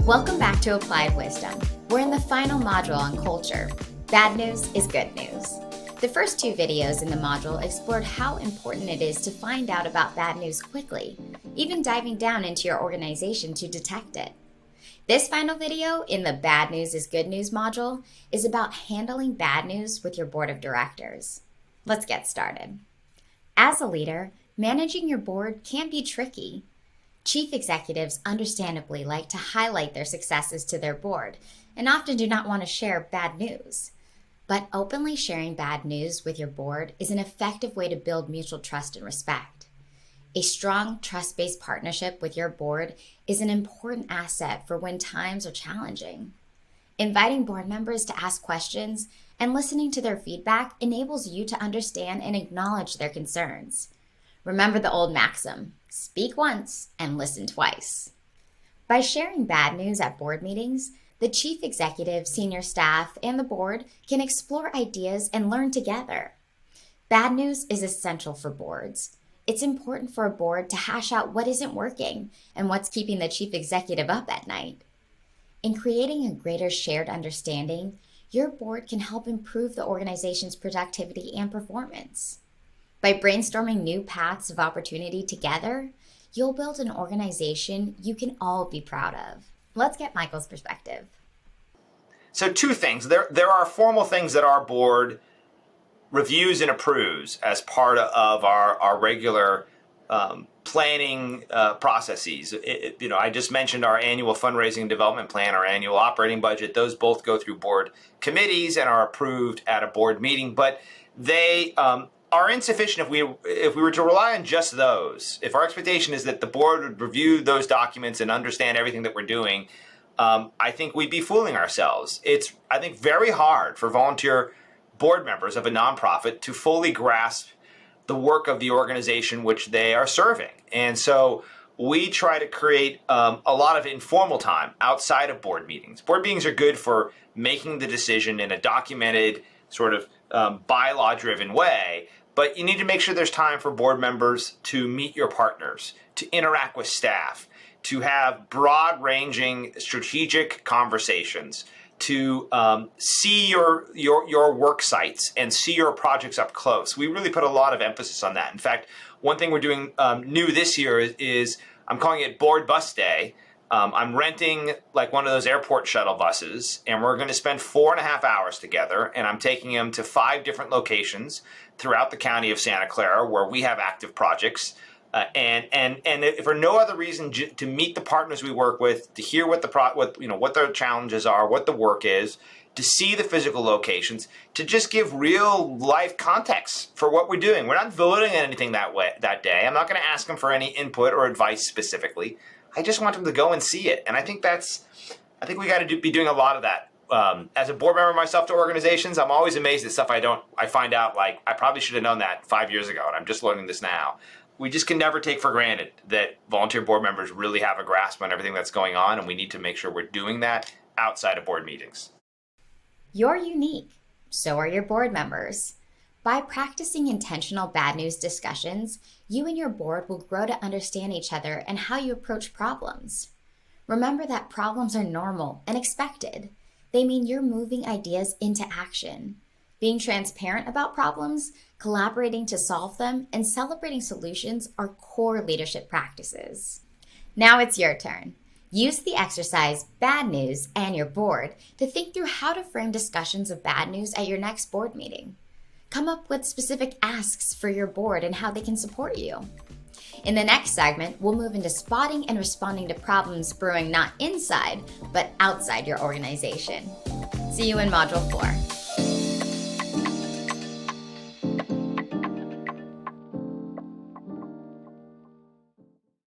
Welcome back to Applied Wisdom. We're in the final module on culture. Bad news is good news. The first two videos in the module explored how important it is to find out about bad news quickly, even diving down into your organization to detect it. This final video in the Bad News is Good News module is about handling bad news with your board of directors. Let's get started. As a leader, managing your board can be tricky. Chief executives understandably like to highlight their successes to their board and often do not want to share bad news. But openly sharing bad news with your board is an effective way to build mutual trust and respect. A strong, trust-based partnership with your board is an important asset for when times are challenging. Inviting board members to ask questions and listening to their feedback enables you to understand and acknowledge their concerns. Remember the old maxim, speak once and listen twice. By sharing bad news at board meetings, the chief executive, senior staff, and the board can explore ideas and learn together. Bad news is essential for boards. It's important for a board to hash out what isn't working and what's keeping the chief executive up at night. In creating a greater shared understanding, your board can help improve the organization's productivity and performance. By brainstorming new paths of opportunity together, you'll build an organization you can all be proud of. Let's get Michael's perspective. So two things. There are formal things that our board reviews and approves as part of our regular planning processes. I just mentioned our annual fundraising and development plan, our annual operating budget. Those both go through board committees and are approved at a board meeting, but they are insufficient if we were to rely on just those. If our expectation is that the board would review those documents and understand everything that we're doing, I think we'd be fooling ourselves. It's, I think, very hard for volunteer board members of a nonprofit to fully grasp the work of the organization which they are serving. And so we try to create a lot of informal time outside of board meetings. Board meetings are good for making the decision in a documented sort of bylaw-driven way, but you need to make sure there's time for board members to meet your partners, to interact with staff, to have broad-ranging strategic conversations, to see your work sites and see your projects up close. We really put a lot of emphasis on that. In fact, one thing we're doing new this year is I'm calling it Board Bus Day. I'm renting like one of those airport shuttle buses, and we're going to spend 4.5 hours together, and I'm taking them to 5 different locations throughout the county of Santa Clara where we have active projects. And if for no other reason to meet the partners we work with, to hear what their challenges are, what the work is, to see the physical locations, to just give real life context for what we're doing. We're not voting on anything that day. I'm not going to ask them for any input or advice specifically. I just want them to go and see it. And I think we got to be doing a lot of that. As a board member myself to organizations, I'm always amazed at stuff I find out like I probably should have known that 5 years ago, and I'm just learning this now. We just can never take for granted that volunteer board members really have a grasp on everything that's going on, and we need to make sure we're doing that outside of board meetings. You're unique. So are your board members. By practicing intentional bad news discussions, you and your board will grow to understand each other and how you approach problems. Remember that problems are normal and expected. They mean you're moving ideas into action. Being transparent about problems, collaborating to solve them, and celebrating solutions are core leadership practices. Now it's your turn. Use the exercise Bad News and your board to think through how to frame discussions of bad news at your next board meeting. Come up with specific asks for your board and how they can support you. In the next segment, we'll move into spotting and responding to problems brewing not inside, but outside your organization. See you in Module 4.